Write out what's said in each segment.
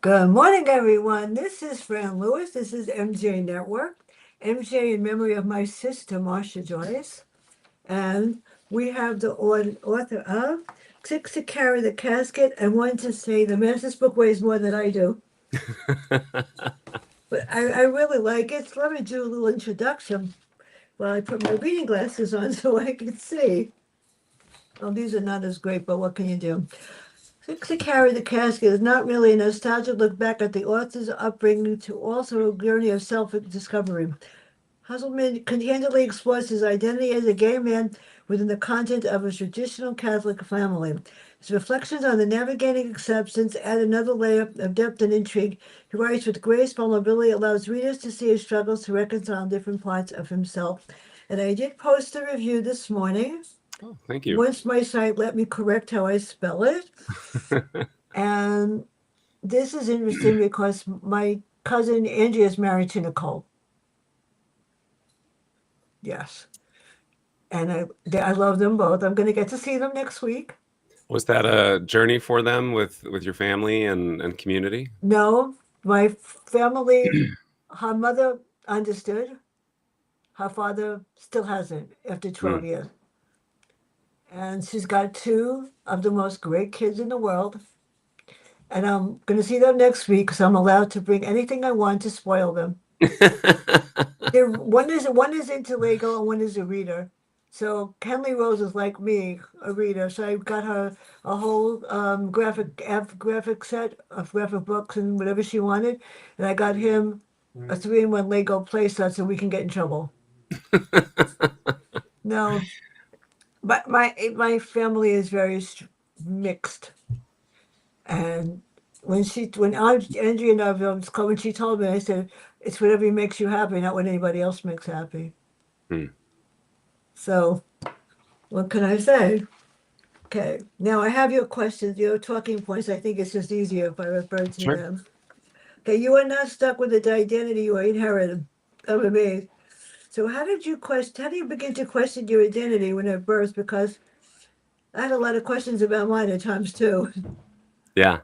Good morning, everyone. This is Fran Lewis. This is MJ Network. MJ in memory of my sister, Marcia Joyce. And we have the author of Six to Carry the Casket and one to say the Master's Book weighs more than I do. But I really like it. So let me do a little introduction while I put my reading glasses on so I can see. Oh, these are not as great, but what can you do? Six to Carry the Casket is not really a nostalgic look back at the author's upbringing to also a journey of self-discovery. Hasselman candidly explores his identity as a gay man within the content of a traditional Catholic family. His reflections on the navigating acceptance add another layer of depth and intrigue. He writes with grace, vulnerability, allows readers to see his struggles to reconcile different parts of himself. And I did post a review this morning. Oh, thank you. Once my site let me correct how I spell it. And this is interesting because my cousin Angie is married to Nicole. Yes. And I love them both. I'm going to get to see them next week. Was that a journey for them with your family and community? No, my family, her mother understood. Her father still hasn't after 12 Mm. years. And she's got two of the most great kids in the world. And I'm going to see them next week because I'm allowed to bring anything I want to spoil them. One is into Lego and one is a reader. So Kenley Rose is like me, a reader. So I got her a whole graphic set of graphic books and whatever she wanted, and I got him a 3-in-1 Lego playset so we can get in trouble. No, but my family is very mixed, and when Angie and I when she told me, I said it's whatever makes you happy, not what anybody else makes happy. Mm. So what can I say? Okay, now I have your questions, your talking points. I think it's just easier if I refer to Sure. them. Okay, you are not stuck with the identity you inherited. I'm amazed. So how do you begin to question your identity when at birth? Because I had a lot of questions about mine at times too. Yeah.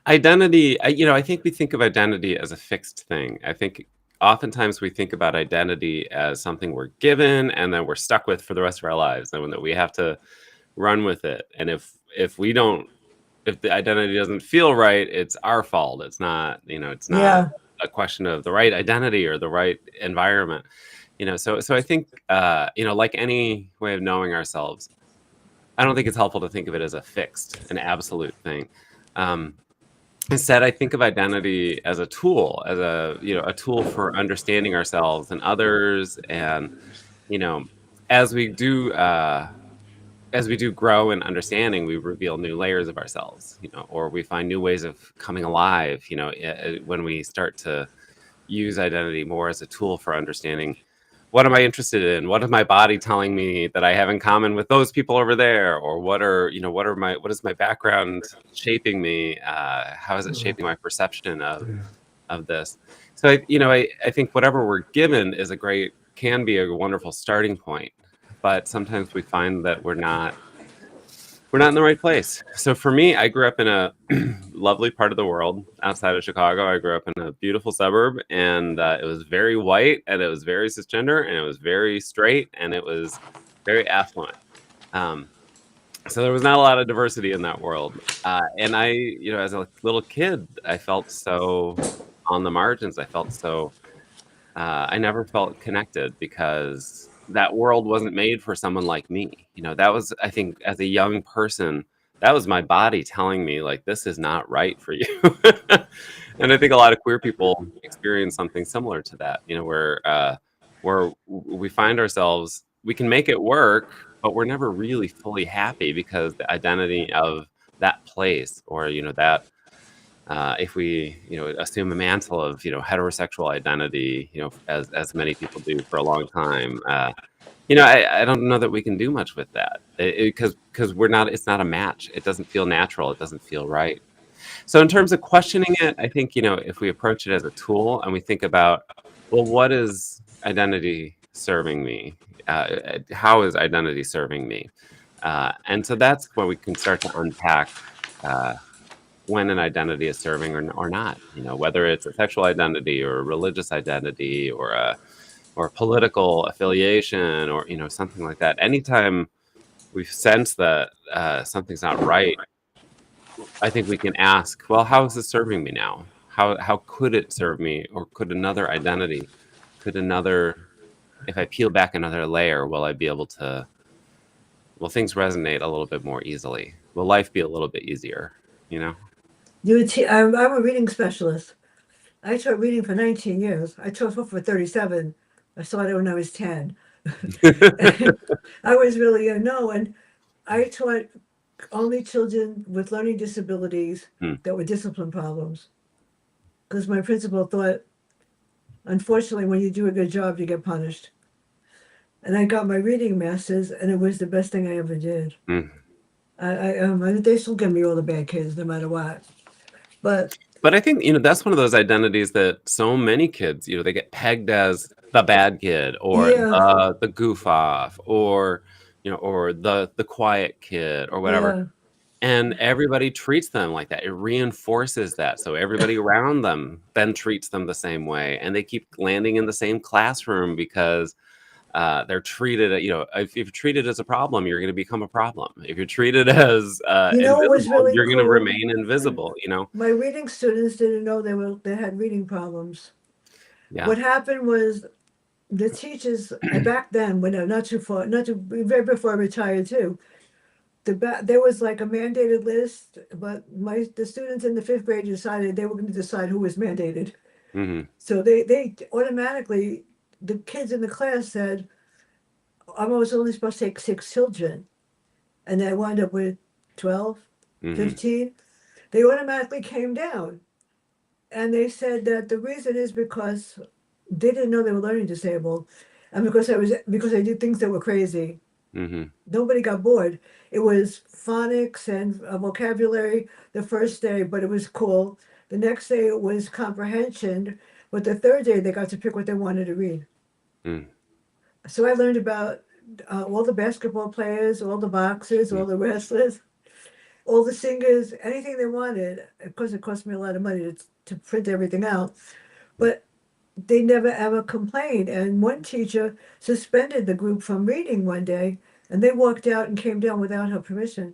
Identity, I think we think of identity as a fixed thing. I think oftentimes we think about identity as something we're given and then we're stuck with for the rest of our lives, and that we have to run with it. And if the identity doesn't feel right, it's our fault. It's not Yeah, a question of the right identity or the right environment. So I think like any way of knowing ourselves, I don't think it's helpful to think of it as a fixed, an absolute thing. Um, Instead, I think of identity as a tool, as a tool for understanding ourselves and others, and you know, as we do grow in understanding, we reveal new layers of ourselves, or we find new ways of coming alive. When we start to use identity more as a tool for understanding, what am I interested in? What is my body telling me that I have in common with those people over there? Or what is my background shaping me? How is it shaping my perception of this? So I think whatever we're given can be a wonderful starting point, but sometimes we find that we're not in the right place. So for me, I grew up in a lovely part of the world outside of Chicago. I grew up in a beautiful suburb, and it was very white, and it was very cisgender, and it was very straight, and it was very affluent. Um, so there was not a lot of diversity in that world. And as a little kid, I felt so on the margins. I never felt connected because that world wasn't made for someone like me. That was, I think, as a young person, that was my body telling me, like, this is not right for you. And I think a lot of queer people experience something similar to that, where we find ourselves, we can make it work, but we're never really fully happy because the identity of that place, or that if we assume a mantle of heterosexual identity, as many people do for a long time, I don't know that we can do much with that, because it's not a match. It doesn't feel natural. It doesn't feel right. So in terms of questioning it, I think if we approach it as a tool and we think about, well, what is identity serving me? How is identity serving me? And so that's where we can start to unpack when an identity is serving or not, whether it's a sexual identity or a religious identity or political affiliation or something like that. Anytime we sense that something's not right, I think we can ask, well, how is this serving me now? How could it serve me, or could another identity, if I peel back another layer, will I be able to, will things resonate a little bit more easily? Will life be a little bit easier? You know? I'm a reading specialist. I taught reading for 19 years. I taught for 37. I started when I was 10. I was really young. No, and I taught only children with learning disabilities Hmm. that were discipline problems. Because my principal thought, unfortunately, when you do a good job, you get punished. And I got my reading masters, and it was the best thing I ever did. Hmm. They still give me all the bad kids, no matter what. But But I think, that's one of those identities that so many kids, they get pegged as the bad kid or yeah, the goof off or the quiet kid or whatever. yeah. And everybody treats them like that. It reinforces that. So everybody around them then treats them the same way. And they keep landing in the same classroom because they're treated, if you're treated as a problem, you're going to become a problem. If you're treated as You know what was invisible, really you're going to cool? remain invisible. My reading students didn't know they had reading problems. Yeah. What happened was the teachers back then, when not too far, not too right before I retired too. There was like a mandated list, but the students in the fifth grade decided they were going to decide who was mandated. Hmm. So they automatically, the kids in the class said, I was only supposed to take 6 children, and I wound up with 12, Hmm. 15. They automatically came down. And they said that the reason is because they didn't know they were learning disabled, and because I did things that were crazy. Hmm. Nobody got bored. It was phonics and vocabulary the first day, but it was cool. The next day it was comprehension, but the third day they got to pick what they wanted to read. Mm. So I learned about all the basketball players, all the boxers, all Mm. the wrestlers, all the singers, anything they wanted. Of course, it cost me a lot of money to print everything out, but they never ever complained. And one teacher suspended the group from reading one day, and they walked out and came down without her permission.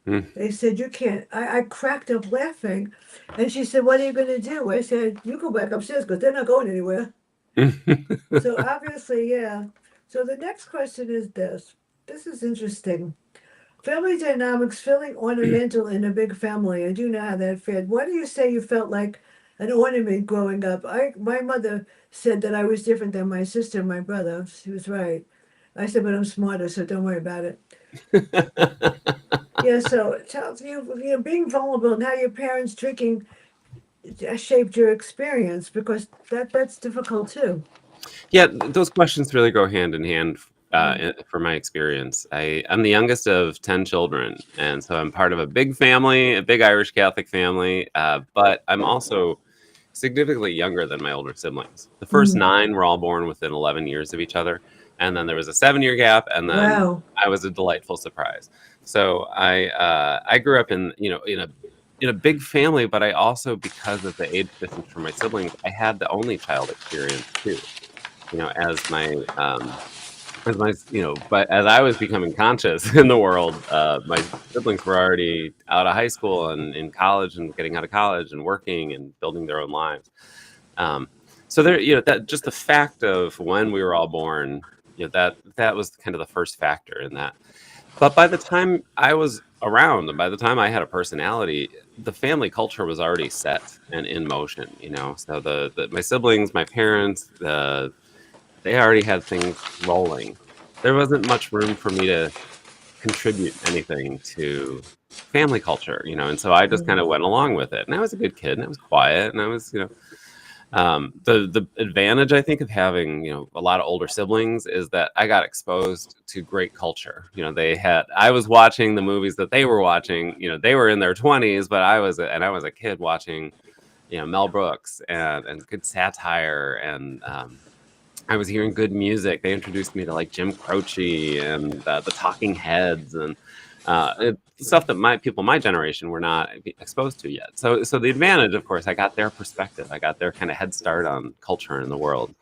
Mm. They said, "You can't." I cracked up laughing, and she said, "What are you going to do?" I said, "You go back upstairs because they're not going anywhere." So obviously, yeah. So the next question is this. This is interesting. Family dynamics, feeling ornamental in a big family. I do know how that fared. Why do you say you felt like an ornament growing up? My mother said that I was different than my sister and my brother. She was right. I said, but I'm smarter, so don't worry about it. Yeah, so tell you being vulnerable and how your parents drinking shaped your experience, because that's difficult too. Yeah, those questions really go hand in hand Mm. for my experience. I'm the youngest of 10 children, and so I'm part of a big family, a big Irish Catholic family, but I'm also significantly younger than my older siblings. The first Mm. 9 were all born within 11 years of each other, and then there was a 7-year gap, and then Wow. I was a delightful surprise. So I grew up in a big family, but I also, because of the age difference from my siblings, I had the only child experience too. As but as I was becoming conscious in the world, my siblings were already out of high school and in college and getting out of college and working and building their own lives. Um, so there, that just the fact of when we were all born, that was kind of the first factor in that. But by the time I was around, and by the time I had a personality, the family culture was already set and in motion. So my siblings, my parents, they already had things rolling. There wasn't much room for me to contribute anything to family culture. And so I just kind Mm. of went along with it. And I was a good kid, and I was quiet, and I was. The advantage, I think, of having a lot of older siblings is that I got exposed to great culture. I was watching the movies that they were watching. They were in their 20s, but I was a kid watching Mel Brooks and good satire, and I was hearing good music. They introduced me to like Jim Croce and the Talking Heads, and stuff that my generation were not exposed to yet. So the advantage, of course, I got their perspective. I got their kind of head start on culture in the world.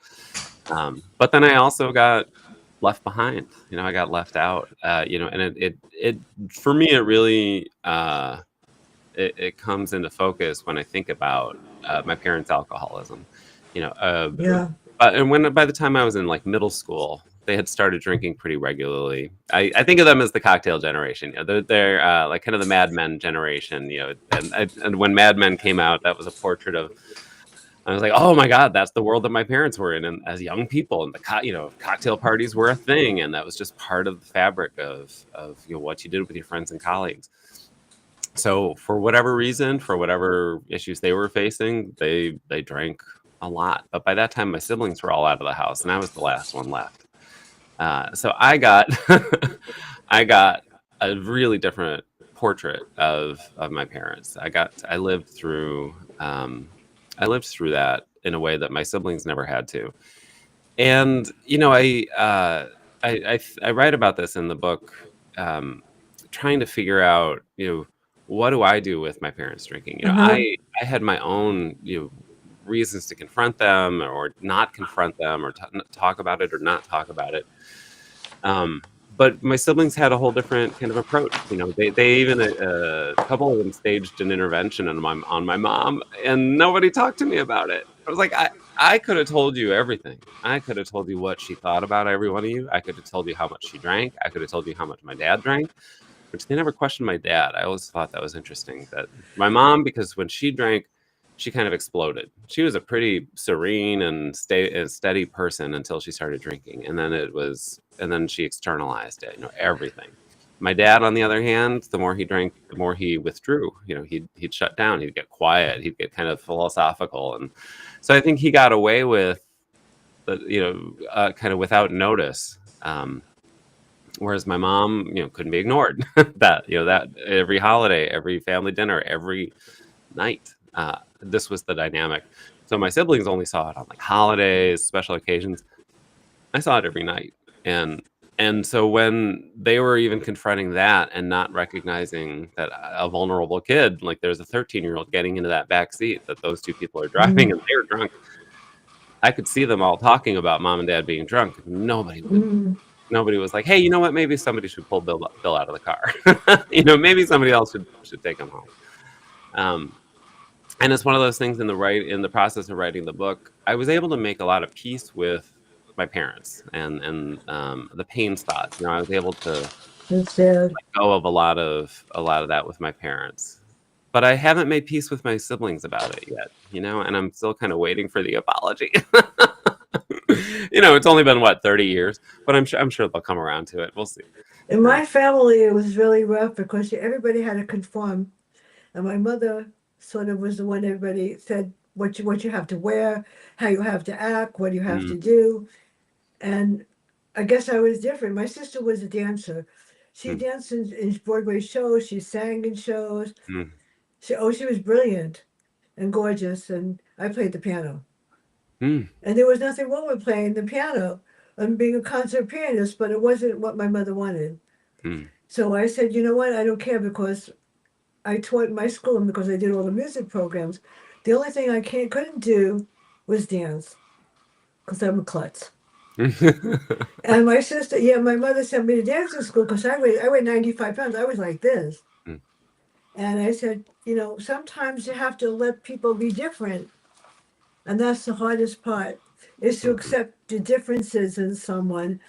But then I also got left behind. I got left out. And it for me, it really it comes into focus when I think about my parents' alcoholism. You know, uh, Yeah. and by the time I was in like middle school, they had started drinking pretty regularly. I think of them as the cocktail generation. They're like kind of the Mad Men generation. And when Mad Men came out, that was a portrait of. I was like, oh my God, that's the world that my parents were in, and as young people, and cocktail parties were a thing, and that was just part of the fabric of what you did with your friends and colleagues. So for whatever reason, for whatever issues they were facing, they drank a lot. But by that time, my siblings were all out of the house, and I was the last one left. So I got I got a really different portrait of my parents. I lived through that in a way that my siblings never had to. And I write about this in the book, um, trying to figure out what do I do with my parents drinking. Uh-huh. I had my own reasons to confront them or not confront them, or talk about it or not talk about it. But my siblings had a whole different kind of approach. They even a couple of them staged an intervention on my mom, and nobody talked to me about it. I was like, I could have told you everything. I could have told you what she thought about every one of you. I could have told you how much she drank. I could have told you how much my dad drank, which they never questioned my dad. I always thought that was interesting. That my mom, because when she drank, she kind of exploded. She was a pretty serene and steady person until she started drinking, and then she externalized it. Everything. My dad, on the other hand, the more he drank, the more he withdrew. He'd shut down. He'd get quiet. He'd get kind of philosophical, and so I think he got away with, kind of without notice. Whereas my mom, couldn't be ignored. that every holiday, every family dinner, every night. This was the dynamic. So my siblings only saw it on like holidays, special occasions. I saw it every night. And so when they were even confronting that and not recognizing that a vulnerable kid, like there's a 13-year-old getting into that back seat, that those two people are driving Mm. and they're drunk. I could see them all talking about mom and dad being drunk. Mm. Nobody was like, hey, you know what? Maybe somebody should pull Bill out of the car. Maybe somebody else should take him home. And it's one of those things in the process of writing the book, I was able to make a lot of peace with my parents and the pain spots. I was able to That's sad. let go of a lot of that with my parents. But I haven't made peace with my siblings about it yet, and I'm still kind of waiting for the apology. It's only been 30 years, but I'm sure they'll come around to it. We'll see. In my family, it was really rough because everybody had to conform, and my mother sort of was the one everybody said what you have to wear, how you have to act, what you have Mm, to do, and I guess I was different. My sister was a dancer. She mm, danced in Broadway shows. She sang in shows. mm, She was brilliant and gorgeous, and I played the piano. mm, And there was nothing wrong with playing the piano and being a concert pianist, but it wasn't what my mother wanted. mm, So I said, you know what? I don't care because I taught in my school and because I did all the music programs. The only thing I couldn't do was dance because I'm a klutz. mm. And my sister, yeah, my mother sent me to dancing school because I weighed 95 pounds. I was like this. And I said, sometimes you have to let people be different. And that's the hardest part is to Mhm, accept the differences in someone.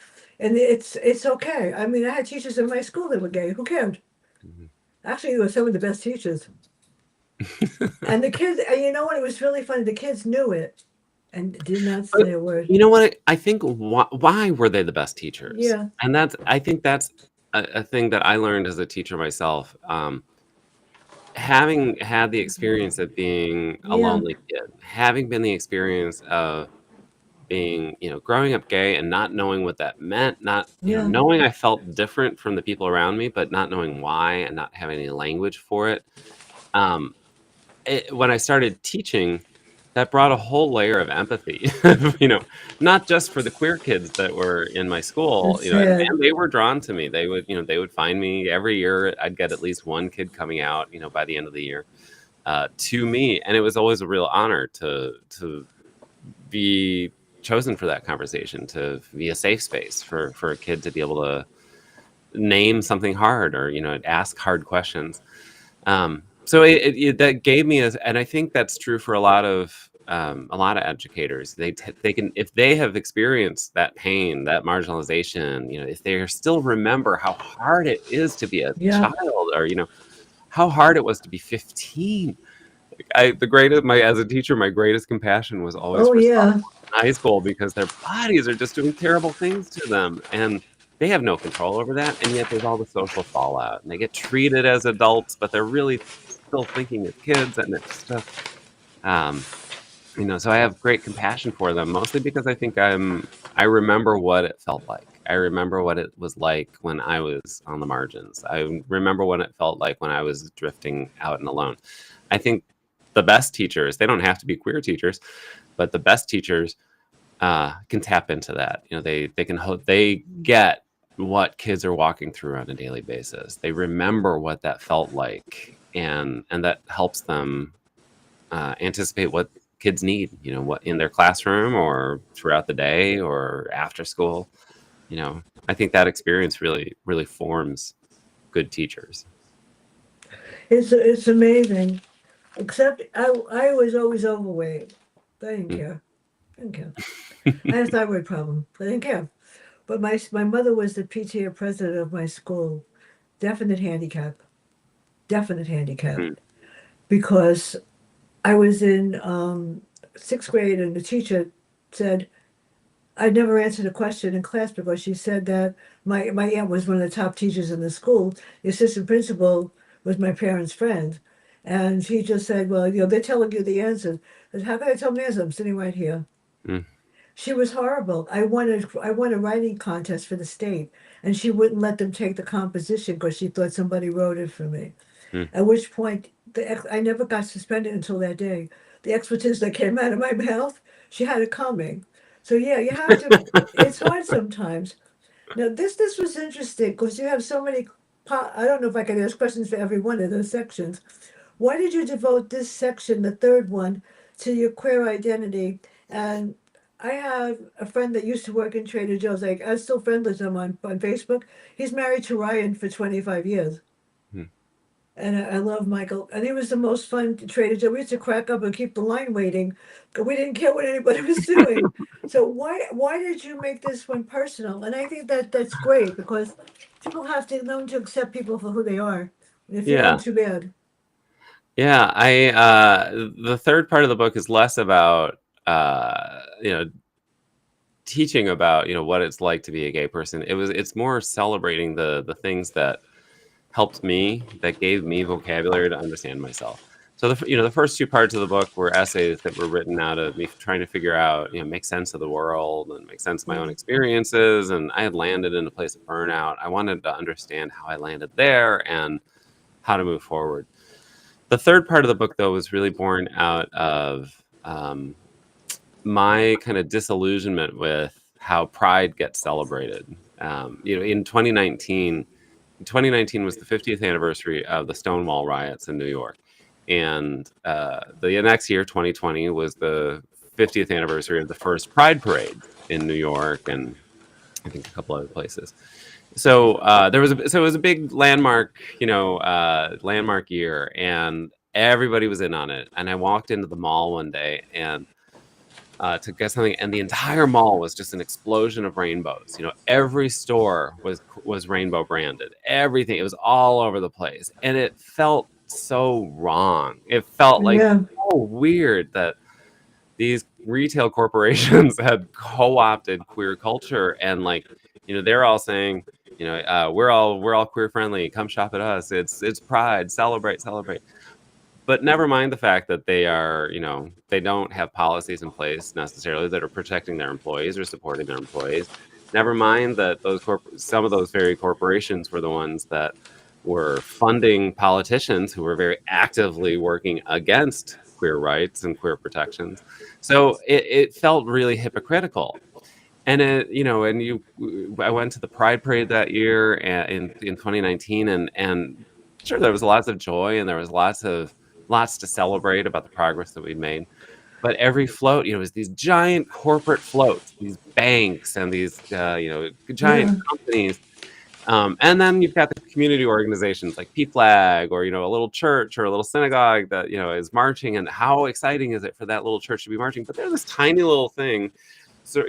And it's okay. I mean, I had teachers in my school that were gay. Who cared? mhm. Actually, they were some of the best teachers. And the kids, and you know what? It was really funny. The kids knew it and did not But say a word. you know what? I think why were they the best teachers? Yeah, And I think that's a thing that I learned as a teacher myself. Having had the experience of being a yeah, lonely kid, having been the experience of being, growing up gay and not knowing what that meant, not, yeah. knowing I felt different from the people around me, but not knowing why and not having any language for it. Um, when I started teaching, that brought a whole layer of empathy, you know, not just for the queer kids that were in my school, It's you know, and sad. they were drawn to me. They would, you know, they would find me every year. I'd get at least one kid coming out, you know, by the end of the year, to me, and it was always a real honor to be chosen for that conversation, to be a safe space for a kid to be able to name something hard or, you know, ask hard questions. So that gave me and I think that's true for a lot of educators. They can, if they have experienced that pain, that marginalization, you know, if they still remember how hard it is to be a Yeah. child, or, you know, how hard it was to be 15. The greatest, my as a teacher, my greatest compassion was always Oh for yeah. sophomores in high school, because their bodies are just doing terrible things to them, and they have no control over that. And yet there's all the social fallout, and they get treated as adults, but they're really still thinking as kids, and it's just, um, you know. So I have great compassion for them, mostly because I remember what it felt like. I remember what it was like when I was on the margins. I remember what it felt like when I was drifting out and alone. I think the best teachers, they don't have to be queer teachers, but the best teachers can tap into that. You know, they get what kids are walking through on a daily basis. They remember what that felt like, and that helps them anticipate what kids need. You know, what in their classroom or throughout the day or after school. You know, I think that experience really forms good teachers. It's amazing. Except I was always overweight. I didn't Mm. care. I didn't care. I had a thyroid problem. I didn't care. But my mother was the PTA president of my school. Definite handicap. Definite handicap. Mm. Because I was in sixth grade, and the teacher said I never answered a question in class because she said that my aunt was one of the top teachers in the school. The assistant principal was my parents' friend. And she just said, well, they're telling you the answers. I said, how can I tell them the answers? I'm sitting right here. Mm. She was horrible. I won a writing contest for the state, and she wouldn't let them take the composition because she thought somebody wrote it for me. Mm. At which point, I never got suspended until that day. The expletives that came out of my mouth, she had it coming. So yeah, you have to. It's hard sometimes. Now this was interesting because you have so many. I don't know if I can ask questions for every one of those sections. Why did you devote this section, the third one, to your queer identity? And I have a friend that used to work in Trader Joe's. Like I'm still friends with him on Facebook. He's married to Ryan for 25 years. Mm. And I love Michael. And he was the most fun Trader Joe. We used to crack up and keep the line waiting. We didn't care what anybody was doing. So why did you make this one personal? And I think that that's great because people have to learn to accept people for who they are. And if you don't, Yeah. too bad. Yeah, the third part of the book is less about you know, teaching about, you know, what it's like to be a gay person. It's more celebrating the things that helped me, that gave me vocabulary to understand myself. So you know, the first two parts of the book were essays that were written out of me trying to figure out, you know, make sense of the world and make sense of my own Mm. experiences. And I had landed in a place of burnout. I wanted to understand how I landed there and how to move forward. The third part of the book, though, was really born out of my kind of disillusionment with how pride gets celebrated. You know, in 2019 was the 50th anniversary of the Stonewall riots in New York. And the next year, 2020, was the 50th anniversary of the first Pride Parade in New York and I think a couple other places. So it was a big landmark, you know, landmark year, and everybody was in on it. And I walked into the mall one day and to get something, and the entire mall was just an explosion of rainbows. You know, every store was rainbow branded. Everything, it was all over the place, and it felt so wrong. It felt like Yeah, so weird that these retail corporations had co-opted queer culture, and like, you know, they're all saying, you know, we're all queer friendly. Come shop at us. It's Pride. Celebrate. But never mind the fact that they are, you know, they don't have policies in place necessarily that are protecting their employees or supporting their employees. Never mind that some of those very corporations were the ones that were funding politicians who were very actively working against queer rights and queer protections. So it felt really hypocritical. And I went to the Pride Parade that year in 2019, and sure, there was lots of joy and there was lots to celebrate about the progress that we'd made. But every float, was these giant corporate floats, these banks and these giant Yeah. companies. And then you've got the community organizations like PFLAG, or a little church or a little synagogue that is marching. And how exciting is it for that little church to be marching? But they're this tiny little thing, so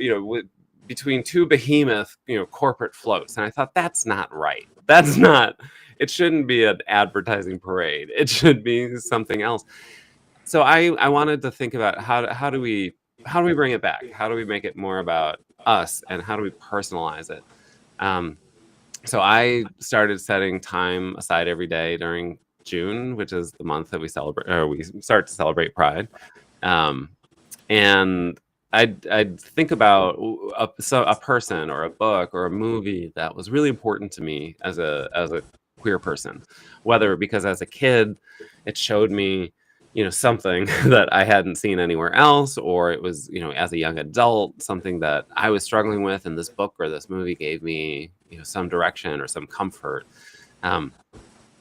between two behemoth corporate floats. And I thought, that's not right. That's not. It shouldn't be an advertising parade. It should be something else. So I wanted to think about how do we bring it back? How do we make it more about us, and how do we personalize it? So I started setting time aside every day during June, which is the month that we start to celebrate Pride. Um, and I'd think about a person or a book or a movie that was really important to me as a queer person, whether because as a kid it showed me something that I hadn't seen anywhere else, or it was as a young adult something that I was struggling with, and this book or this movie gave me some direction or some comfort. Um,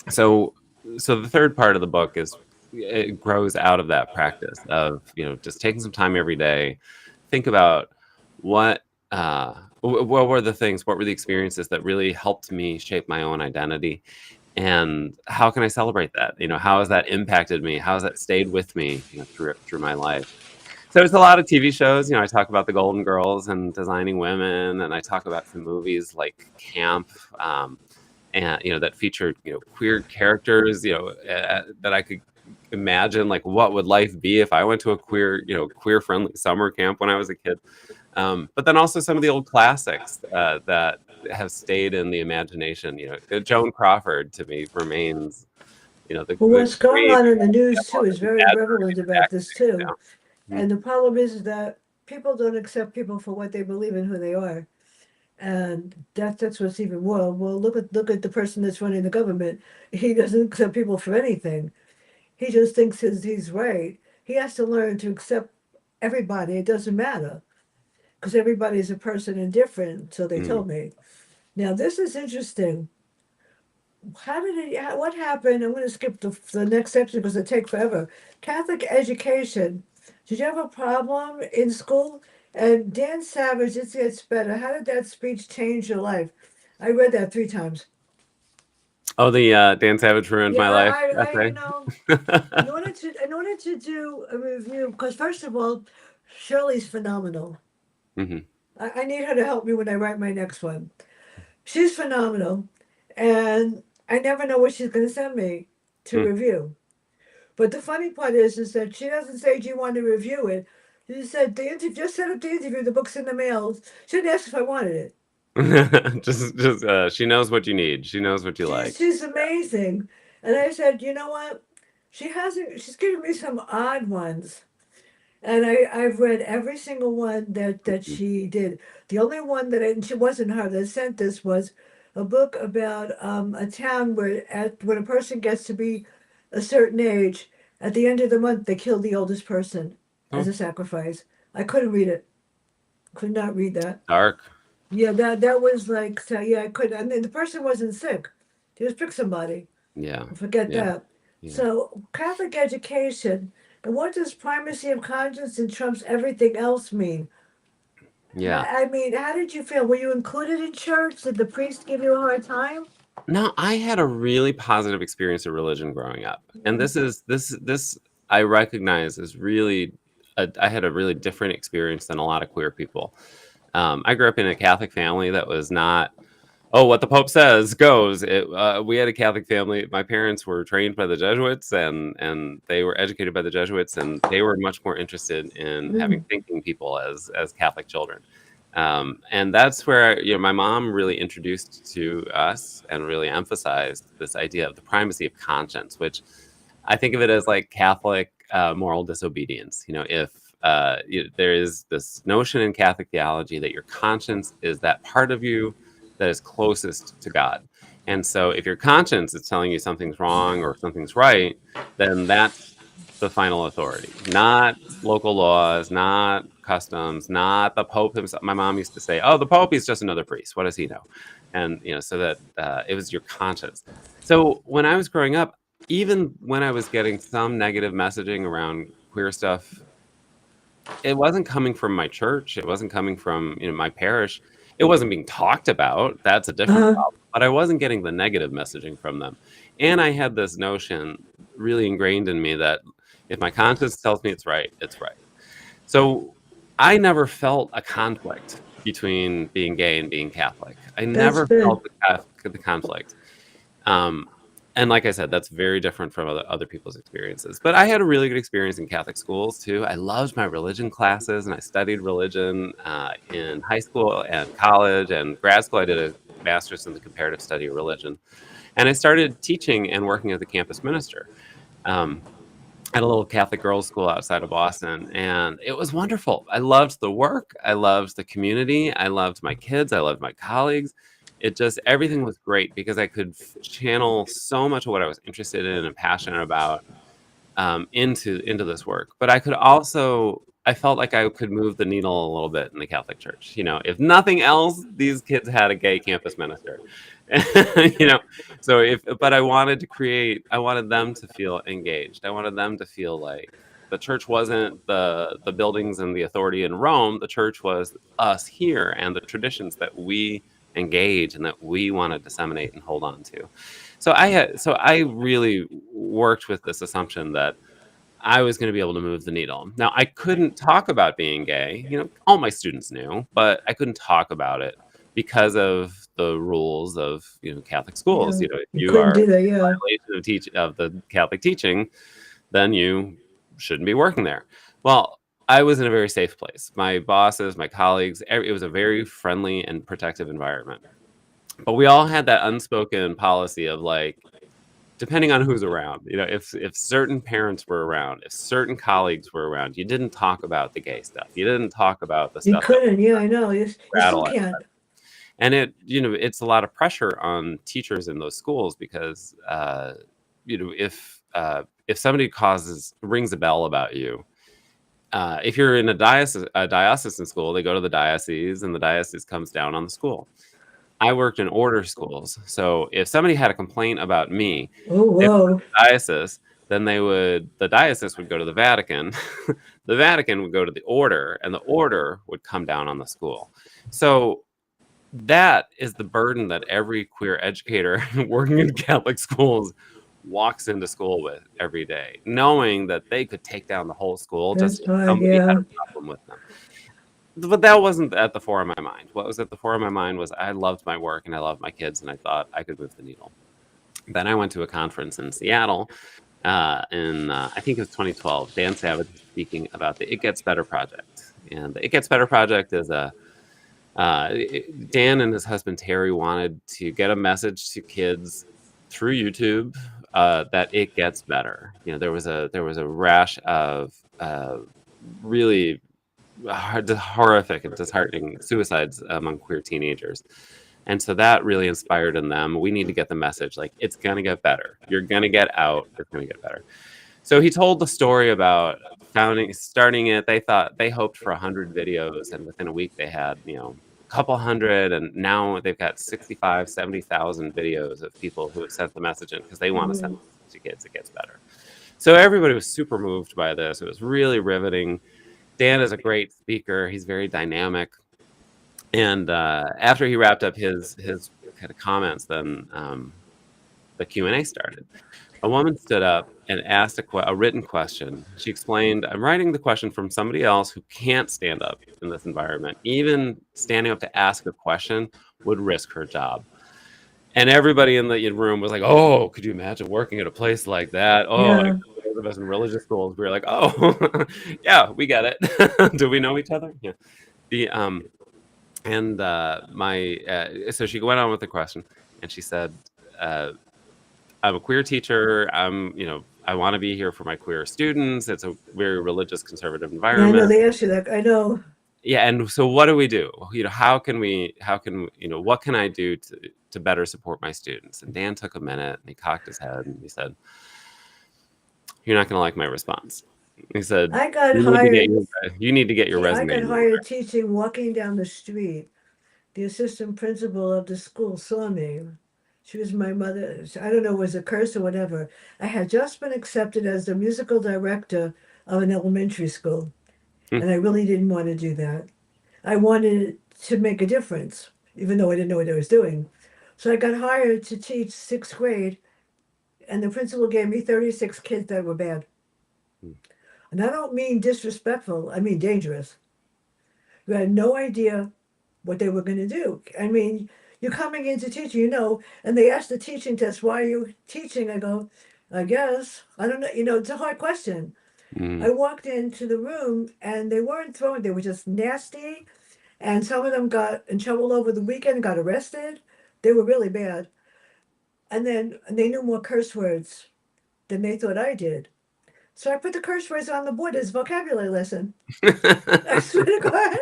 so the third part of the book is, it grows out of that practice of just taking some time every day, think about what what were the experiences that really helped me shape my own identity, and how can I celebrate that? How has that impacted me? How has that stayed with me through my life? So there's a lot of TV shows. I talk about the Golden Girls and Designing Women, and I talk about some movies like Camp, and that featured queer characters. That I could imagine, like, what would life be if I went to a queer friendly summer camp when I was a kid. But then also some of the old classics that have stayed in the imagination. Joan Crawford to me remains Well, the what's going great on in the news example too of is an very prevalent advocacy about this too. tactic. And the problem is that people don't accept people for what they believe and who they are. And that's what's even more. Well, look at the person that's running the government. He doesn't accept people for anything. He just thinks he's right. He has to learn to accept everybody. It doesn't matter because everybody is a person and different. So they Mm. told me. Now this is interesting. What happened? I'm going to skip the next section because it take forever. Catholic education. Did you have a problem in school? And Dan Savage, it gets better. How did that speech change your life? I read that 3 times. Oh, the Dan Savage ruined Yeah, my life you essay. know, in order to do a review, because first of all, Shirley's phenomenal. Hmm. I need her to help me when I write my next one. She's phenomenal, and I never know what she's going to send me to review. But the funny part is that she doesn't say, "Do you want to review it?" She said, "The interview. Just set up the interview. The book's in the mail." She didn't ask if I wanted it. Just she knows what you need. She knows what you like. She's amazing, and I said, "You know what? She hasn't. She's given me some odd ones." And I've read every single one that Mhm. she did. The only one and she wasn't her that sent this was a book about a town when a person gets to be a certain age, at the end of the month they kill the oldest person as Oh, a sacrifice. I couldn't read it. Could not read that. dark. Yeah, that was like so, yeah, I couldn't. I mean, the person wasn't sick. They just picked somebody. Yeah. Forget Yeah. that. Yeah. So, Catholic education, and what does primacy of conscience and trumps everything else mean? Yeah. I mean, how did you feel? Were you included in church? Did the priest give you a hard time? No, I had a really positive experience of religion growing up, and Mm. this I recognize is really I had a really different experience than a lot of queer people. I grew up in a Catholic family that was not, oh, what the Pope says goes. We had a Catholic family. My parents were trained by the Jesuits, and they were educated by the Jesuits, and they were much more interested in having Mm. thinking people as Catholic children. And that's where my mom really introduced to us and really emphasized this idea of the primacy of conscience, which I think of it as like Catholic moral disobedience. If there is this notion in Catholic theology that your conscience is that part of you that is closest to God. And so if your conscience is telling you something's wrong or something's right, then that's the final authority, not local laws, not customs, not the Pope himself. My mom used to say, "Oh, the Pope is just another priest. What does he know?" And so that it was your conscience. So when I was growing up, even when I was getting some negative messaging around queer stuff, it wasn't coming from my church. It wasn't coming from my parish. It wasn't being talked about. That's a different Uh, problem. But I wasn't getting the negative messaging from them. And I had this notion really ingrained in me that if my conscience tells me it's right, it's right. So I never felt a conflict between being gay and being Catholic. I that's never good. felt the conflict. Um, and like I said, that's very different from other people's experiences. But I had a really good experience in Catholic schools too. I loved my religion classes, and I studied religion in high school and college and grad school. I did a master's in the comparative study of religion, and I started teaching and working as a campus minister. Um, at a little Catholic girls' school outside of Boston, and it was wonderful. I loved the work. I loved the community. I loved my kids. I loved my colleagues. It just everything was great because I could channel so much of what I was interested in and passionate about into this work. But I could also I felt like I could move the needle a little bit in the Catholic Church. If nothing else, these kids had a gay campus minister. you know, so but I wanted them to feel engaged. I wanted them to feel like the church wasn't the buildings and the authority in Rome. The church was us here and the traditions that we engage and that we want to disseminate and hold on to. So I really worked with this assumption that I was going to be able to move the needle. Now, I couldn't talk about being gay. All my students knew, but I couldn't talk about it because of the rules of Catholic schools. Yeah, If you you couldn't are do in that. Yeah, violation of the Catholic teaching, then you shouldn't be working there. Well, I was in a very safe place. My bosses, my colleagues, it was a very friendly and protective environment. But we all had that unspoken policy of like, depending on who's around, if certain parents were around, if certain colleagues were around, you didn't talk about the gay stuff. You didn't talk about the you stuff that couldn't. Yeah, I know. You still rattle. can't. And it's a lot of pressure on teachers in those schools because if somebody rings a bell about you, if you're in a diocesan school, they go to the diocese, and the diocese comes down on the school. I worked in order schools, so if somebody had a complaint about me, Oh, they went whoa. to the diocese, then the diocese would go to the Vatican, the Vatican would go to the order, and the order would come down on the school. So that is the burden that every queer educator working in Catholic schools walks into school with every day, knowing that they could take down the whole school just That's if hard. somebody had Yeah. a problem with them. But that wasn't at the fore of my mind. What was at the fore of my mind was I loved my work and I loved my kids, and I thought I could move the needle. Then I went to a conference in Seattle in I think it was 2012. Dan Savage was speaking about the It Gets Better project, and the It Gets Better project is Dan and his husband Terry wanted to get a message to kids through YouTube that it gets better. There was a rash of really horrific and disheartening suicides among queer teenagers. And so that really inspired in them. We need to get the message like it's going to get better. You're going to get out. It's going to get better. So he told the story about starting it. They hoped for 100 videos, and within a week they had, a couple hundred, and now they've got 65, 70,000 videos of people who have sent the message in because they want to send Mm. the message to kids. It gets better. So everybody was super moved by this. It was really riveting. Dan is a great speaker. He's very dynamic. And after he wrapped up his kind of comments, then the Q&A started. A woman stood up and asked a written question. She explained, "I'm writing the question from somebody else who can't stand up in this environment. Even standing up to ask a question would risk her job." And everybody in the room was like, "Oh, could you imagine working at a place like that?" Oh, Yeah. those of us in religious schools, we were like, "Oh, yeah, we get it." Do we know each other? Yeah. The and my So she went on with the question, and she said, uh, "I'm a queer teacher. I want to be here for my queer students. It's a very religious, conservative Yeah, I know. environment." They asked you that. I know. yeah, and so what do we do? What can I do to better support my students? And Dan took a minute and he cocked his head and he said, "You're not going to like my response." He said, I got "You need to get hired. your I resume got in order." hired teaching walking down the street. The assistant principal of the school saw me. She was my mother. I don't know, it was a curse or whatever. I had just been accepted as the musical director of an elementary school, Hmm. and I really didn't want to do that. I wanted to make a difference, even though I didn't know what I was doing. So I got hired to teach sixth grade, and the principal gave me 36 kids that were bad. And I don't mean disrespectful, I mean dangerous. You had no idea what they were going to do. I mean, you're coming into teaching, and they ask the teaching test, why are you teaching? I go, I guess. I don't know. It's a hard question. Mm. I walked into the room and they weren't throwing, they were just nasty. And some of them got in trouble over the weekend, got arrested. They were really bad. And they knew more curse words than they thought I did. So I put the curse words on the board as vocabulary lesson. I swear to God.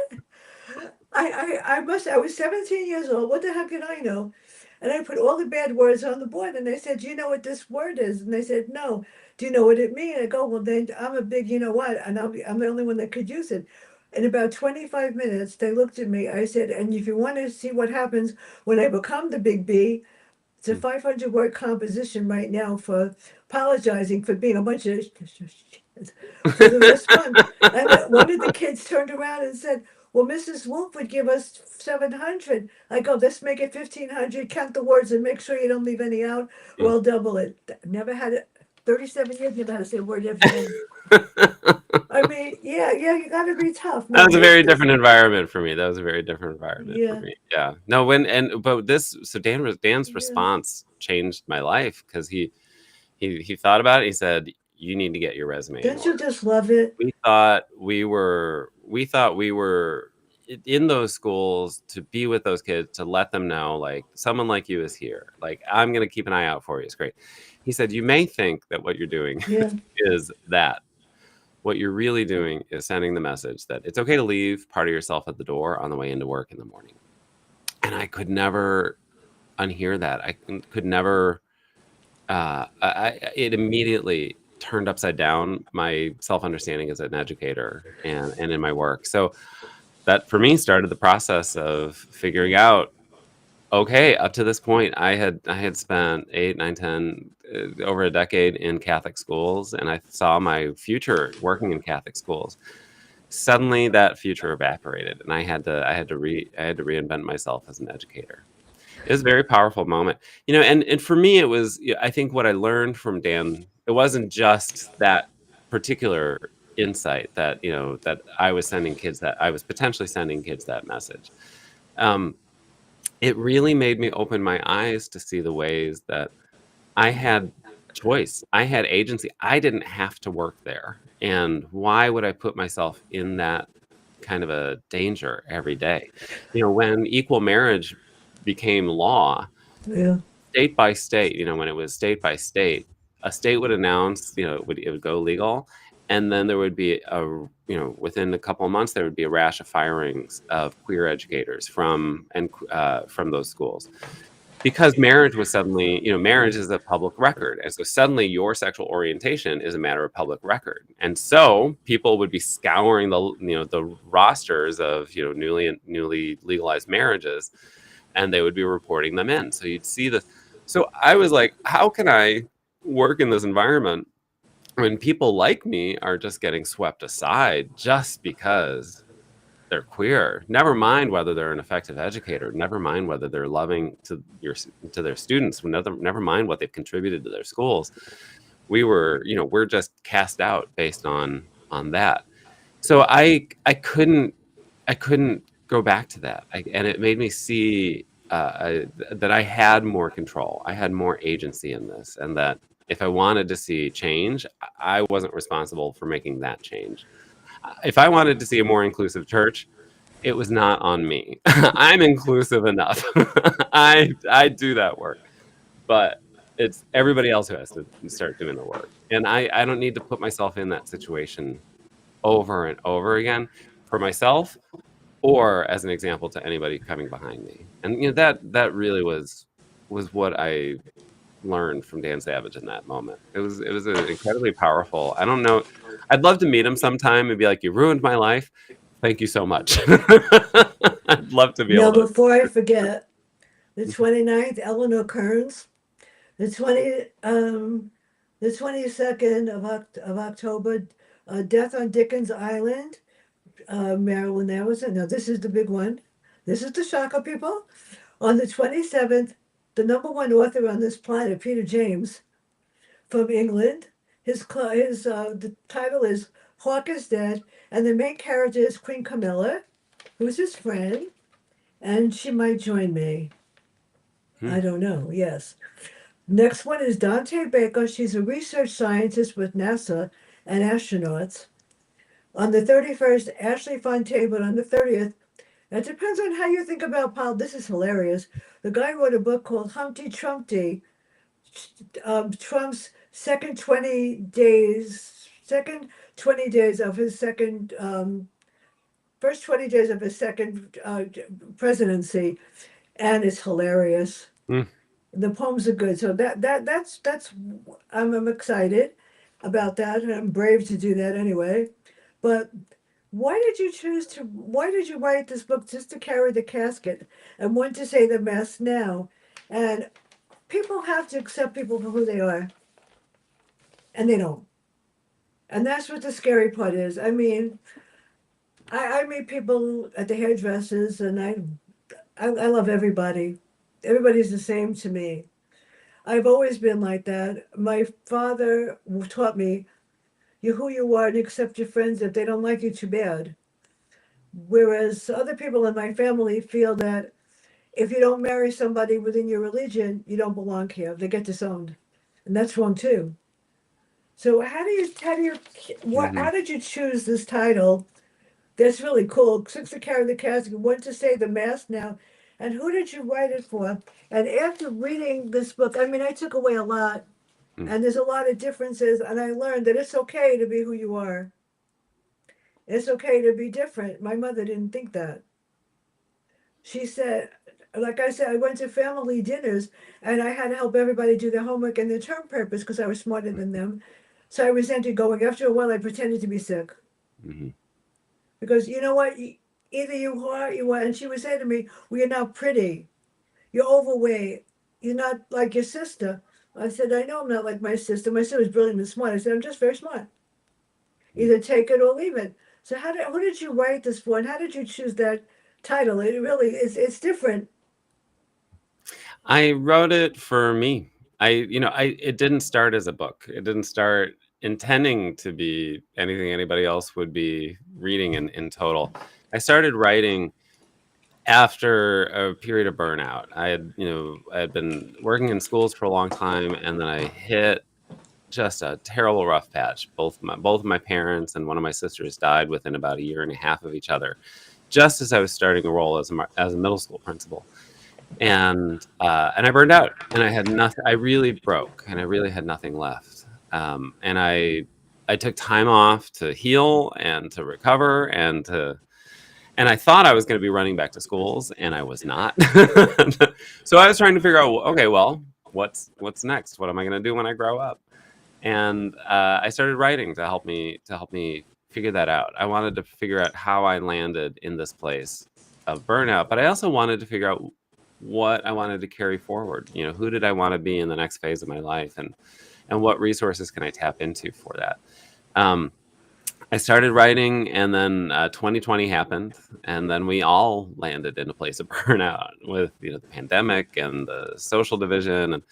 I was 17 years old. What the heck did I know? And I put all the bad words on the board and they said, do you know what this word is? And they said, no. Do you know what it means? I go, well, then I'm a big, you know what? And I'm the only one that could use it. In about 25 minutes, they looked at me. I said, and if you want to see what happens when I become the big B, it's a 500-word composition right now for apologizing for being a bunch of for the response. And one of the kids turned around and said, well, Mrs. Wolf would give us 700. I go, let's make it 1,500, count the words and make sure you don't leave any out, or I'll double it. Never had it, 37 years, never had to say a word ever again. I mean, yeah, you gotta be tough, That man. was a very different environment for me. That was a very different environment for Yeah, me. Yeah. No, Dan's yeah. response changed my life because he thought about it. He said, "You need to get your resume in Don't you order." just love it? We thought we were in those schools to be with those kids, to let them know, like, someone like you is here. Like, I'm going to keep an eye out for you. It's great. He said, you may think that what you're doing Yeah. is that. What you're really doing is sending the message that it's okay to leave part of yourself at the door on the way into work in the morning. And I could never unhear that. I could never. It immediately turned upside down my self understanding as an educator and in my work. So that for me started the process of figuring out, okay, up to this point, I had spent 8, 9, 10, over a decade in Catholic schools, and I saw my future working in Catholic schools. Suddenly, that future evaporated, and I had to reinvent myself as an educator. It was a very powerful moment, and for me, it was. I think what I learned from Dan, it wasn't just that particular insight that that I was potentially sending kids that message. Um, it really made me open my eyes to see the ways that I had choice. I had agency. I didn't have to work there. And why would I put myself in that kind of a danger every day? When equal marriage became law, Yeah. state by state, when it was state by state, a state would announce, it would go legal, and then there would be within a couple of months there would be a rash of firings of queer educators from those schools because marriage was suddenly, marriage is a public record, and so suddenly your sexual orientation is a matter of public record, and so people would be scouring the rosters of newly legalized marriages, and they would be reporting them in. So you'd see this. So I was like, how can I work in this environment when people like me are just getting swept aside just because they're queer? Never mind whether they're an effective educator. Never mind whether they're loving to their students. Never mind what they've contributed to their schools. We're just cast out based on that. So I couldn't go back to that, and it made me see that I had more control, I had more agency in this, and that if I wanted to see change, I wasn't responsible for making that change. If I wanted to see a more inclusive church, it was not on me. I'm inclusive enough. I do that work, but it's everybody else who has to start doing the work, and I don't need to put myself in that situation over and over again. For myself, or as an example to anybody coming behind me. And that really was what I learned from Dan Savage in that moment. It was incredibly powerful. I don't know. I'd love to meet him sometime and be like, "You ruined my life. Thank you so much." I'd love to be Now, able to. before I forget, the 29th, Eleanor Kearns, the 20, the 22nd of October, Death on Dickens Island, Marilyn Emerson. Now, this is the big one. This is the shocker, people. On the 27th, the number one author on this planet, Peter James, from England. The title is Hawk is Dead, and the main character is Queen Camilla, who's his friend, and she might join me. Hmm. I don't know. Yes. Next one is Dante Baker. She's a research scientist with NASA and astronauts. On the 31st, Ashley Fontaine, but on the 30th, it depends on how you think about Paul. This is hilarious. The guy wrote a book called Humpty Trumpty, Trump's second 20 days of his first 20 days of his second presidency, and it's hilarious. Hmm. The poems are good, so that's I'm excited about that, and I'm brave to do that anyway. But why did you write this book just to carry the casket and when to say the mass now? And people have to accept people for who they are, and they don't. And that's what the scary part is. I mean, I meet people at the hairdressers, and I love everybody. Everybody's the same to me. I've always been like that. My father taught me, you're who you are and accept your friends. If they don't like you, too bad. Whereas other people in my family feel that if you don't marry somebody within your religion, you don't belong here. They get disowned. And that's wrong too. So Hmm. how did you choose this title? That's really cool. Six to carry the casket, one to say the mass now. And who did you write it for? And after reading this book, I mean, I took away a lot, Hmm. and there's a lot of differences, and I learned that it's okay to be who you are. It's okay to be different. My mother didn't think that. She said, like I said, I went to family dinners and I had to help everybody do their homework and their term papers because I was smarter than them. So I resented going. After a while, I pretended to be sick Hmm. because you know what? Either you are, you are. And she would say to me, "Well, you're not pretty. You're overweight. You're not like your sister." I said, "I know I'm not like my sister. My sister was brilliant and smart." I said, "I'm just very smart. Either take it or leave it." So who did you write this for, and how did you choose that title? It really is. It's different. I wrote it for me. It didn't start as a book. It didn't start intending to be anything anybody else would be reading in total. I started writing after a period of burnout. I had been working in schools for a long time, and then I hit just a terrible rough patch. Both of my parents and one of my sisters died within about a year and a half of each other, just as I was starting a role as a middle school principal, and I burned out, and I had nothing. I really broke, and I really had nothing left. And I took time off to heal and to recover and I thought I was going to be running back to schools, and I was not. So I was trying to figure out, okay, well, what's next? What am I going to do when I grow up? And I started writing to help me figure that out. I wanted to figure out how I landed in this place of burnout, but I also wanted to figure out what I wanted to carry forward. Who did I want to be in the next phase of my life, and what resources can I tap into for that? Um, I started writing, and then 2020 happened, and then we all landed in a place of burnout with the pandemic and the social division, and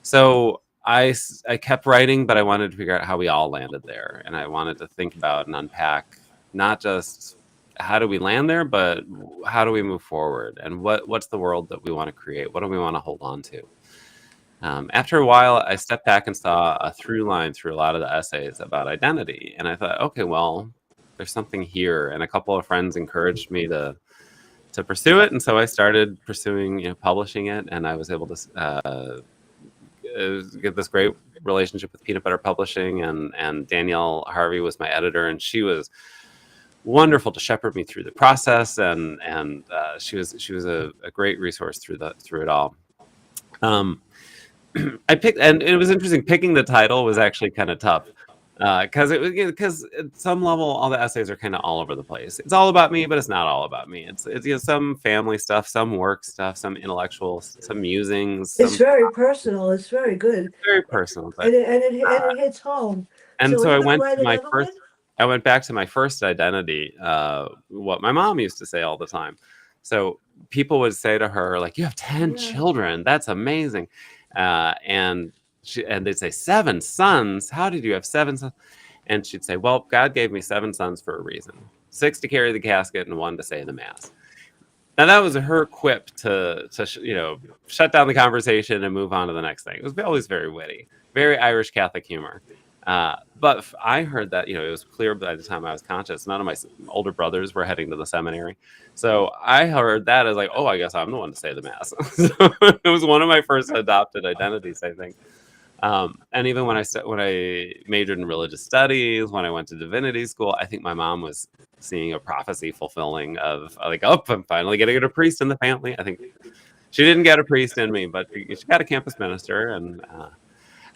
so I kept writing, but I wanted to figure out how we all landed there, and I wanted to think about and unpack not just how do we land there, but how do we move forward, and what's the world that we want to create? What do we want to hold on to? After a while, I stepped back and saw a through line through a lot of the essays about identity. And I thought, okay, well, there's something here. And a couple of friends encouraged me to pursue it. And so I started pursuing, publishing it. And I was able to get this great relationship with Peanut Butter Publishing. And Danielle Harvey was my editor. And she was wonderful to shepherd me through the process, and she was a great resource through it all. Um, I picked, and it was interesting. Picking the title was actually kind of tough because because at some level, all the essays are kind of all over the place. It's all about me, but it's not all about me. It's some family stuff, some work stuff, some intellectual, some musings, It's some very personal. It's very good, very personal. But and it hits home. and So are so you going to write another one? I went back to my first identity, what my mom used to say all the time. So people would say to her, like, "You have 10 Yeah. children. That's amazing." And they'd say, "7 sons? How did you have 7 sons?" And she'd say, "Well, God gave me 7 sons for a reason. 6 to carry the casket and 1 to say the mass." Now that was her quip to shut down the conversation and move on to the next thing. It was always very witty, very Irish Catholic humor. But I heard that it was clear by the time I was conscious. None of my older brothers were heading to the seminary, so I heard that as like, oh, I guess I'm the one to say the mass. So it was one of my first adopted identities, I think. And even when I majored in religious studies, when I went to divinity school, I think my mom was seeing a prophecy fulfilling of like, oh, I'm finally getting a priest in the family. I think she didn't get a priest in me, but she got a campus minister, and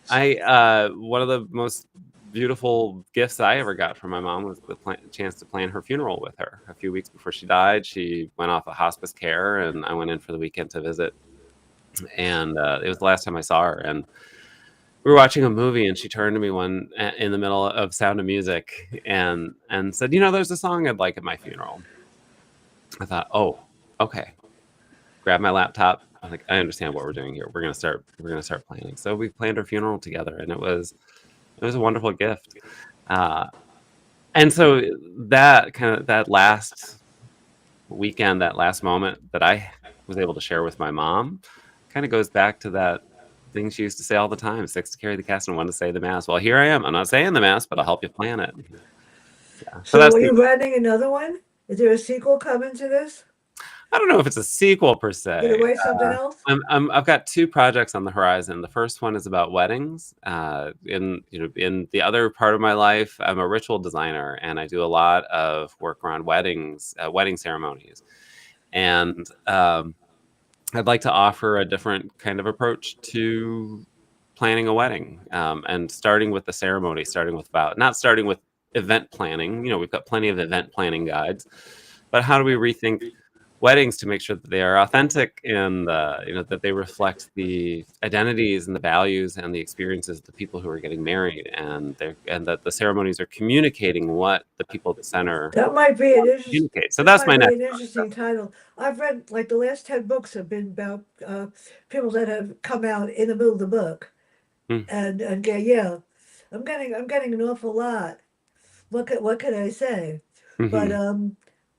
one of the most beautiful gifts I ever got from my mom was the chance to plan her funeral with her. A few weeks before she died, she went off of hospice care, and I went in for the weekend to visit. And it was the last time I saw her, and we were watching a movie, and she turned to me in the middle of Sound of Music and said, "There's a song I'd like at my funeral." I thought, "Oh, okay." Grab my laptop. I was like, "I understand what we're doing here. We're gonna start planning." So we planned her funeral together, and it was a wonderful gift. And so that last weekend, that last moment that I was able to share with my mom, kind of goes back to that thing she used to say all the time: 6 to carry the casket and 1 to say the mass. Well, here I am. I'm not saying the mass, but I'll help you plan it. Yeah. So So that's are you writing another one? Is there a sequel coming to this? I don't know if it's a sequel per Gonna se. write something else? I've got 2 projects on the horizon. The first one is about weddings. In the other part of my life, I'm a ritual designer, and I do a lot of work around weddings, wedding ceremonies. And I'd like to offer a different kind of approach to planning a wedding, and starting with the ceremony, not starting with event planning. We've got plenty of event planning guides, but how do we rethink weddings to make sure that they are authentic, and that they reflect the identities and the values and the experiences of the people who are getting married, and that the ceremonies are communicating what the people at the center That might be an interest. communicate. So That that's might my be next an interesting title. I've read like the last 10 books have been about people that have come out in the middle of the book, one. and yeah, I'm getting an awful lot. What can I say? But Mm-hmm.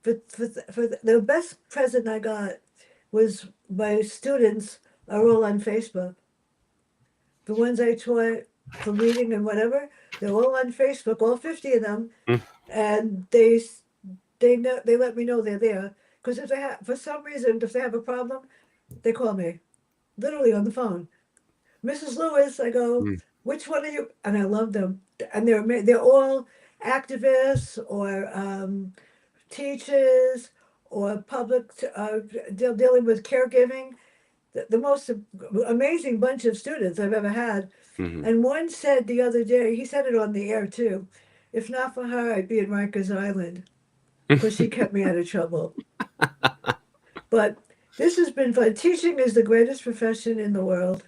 for the best present I got was my students are all on Facebook. The ones I taught for reading and whatever, they're all on Facebook, all 50 of them, and they let me know they're there. Because if they have, for some reason, if they have a problem, they call me, literally on the phone. Mrs. Lewis, I go, Mm-hmm. which one are you? And I love them, and they're all activists or teachers or public dealing with caregiving. The most amazing bunch of students I've ever had. Mm-hmm. And one said the other day, he said it on the air too, if not for her, I'd be in Rikers Island because she kept me out of trouble. But this has been fun. Teaching is the greatest profession in the world.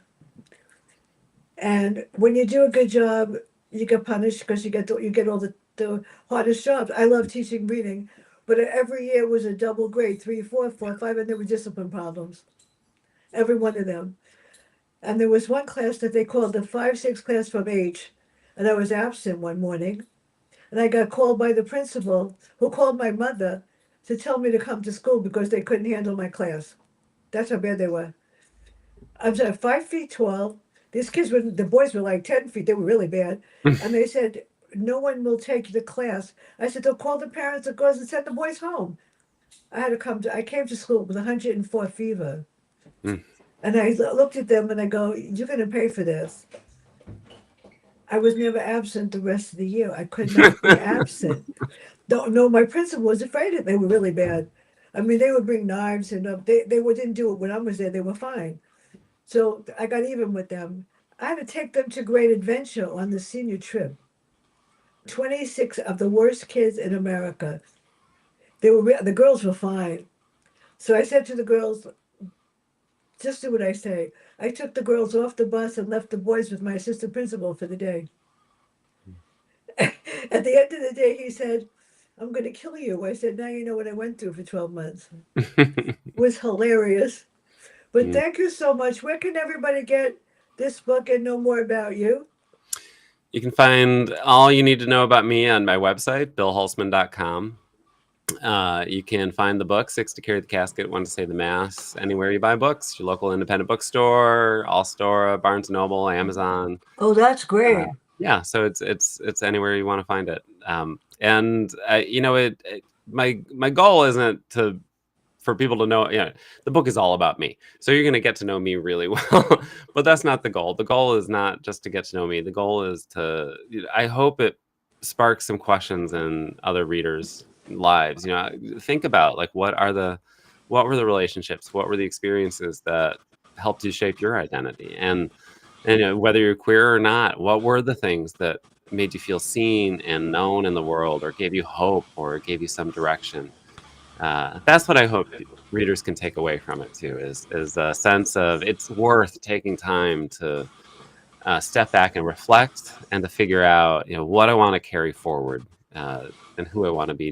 And when you do a good job, you get punished because you get all the hardest jobs. I love teaching reading, but every year was a double grade, 3, 4, 4, 5, and there were discipline problems. Every one of them. And there was one class that they called the 5-6 class from H, and I was absent one morning, and I got called by the principal, who called my mother to tell me to come to school because they couldn't handle my class. That's how bad they were. I was 5 feet tall. These kids were the boys were like 10 feet. They were really bad, and they said no one will take the class. I said they'll call the parents of course and send the boys home. I came to school with 104 fever, and I looked at them and I go, "You're going to pay for this." I was never absent the rest of the year. I could not be absent. No, my principal was afraid that they were really bad. I mean, they would bring knives and didn't do it when I was there. They were fine. So I got even with them. I had to take them to Great Adventure on the senior trip. 26 of the worst kids in America. The girls were fine. So I said to the girls, just do what I say. I took the girls off the bus and left the boys with my assistant principal for the day. At the end of the day, he said, I'm going to kill you. I said, now you know what I went through for 12 months. It was hilarious. But Yeah. thank you so much. Where can everybody get this book and know more about you? You can find all you need to know about me on my website, billhulssman.com. You can find the book, Six to Carry the Casket, One to Say the Mass, anywhere you buy books, your local independent bookstore, Allstora, Barnes & Noble, Amazon. Oh, that's great. Yeah, so it's anywhere you want to find it. And my goal isn't for people to know, the book is all about me. So you're going to get to know me really well, but that's not the goal. The goal is not just to get to know me. The goal is I hope it sparks some questions in other readers' lives. Think about like, what were the relationships? What were the experiences that helped you shape your identity? And whether you're queer or not, what were the things that made you feel seen and known in the world, or gave you hope, or gave you some direction? That's what I hope readers can take away from it too, is a sense of it's worth taking time to step back and reflect, and to figure out what I want to carry forward, and who I want to be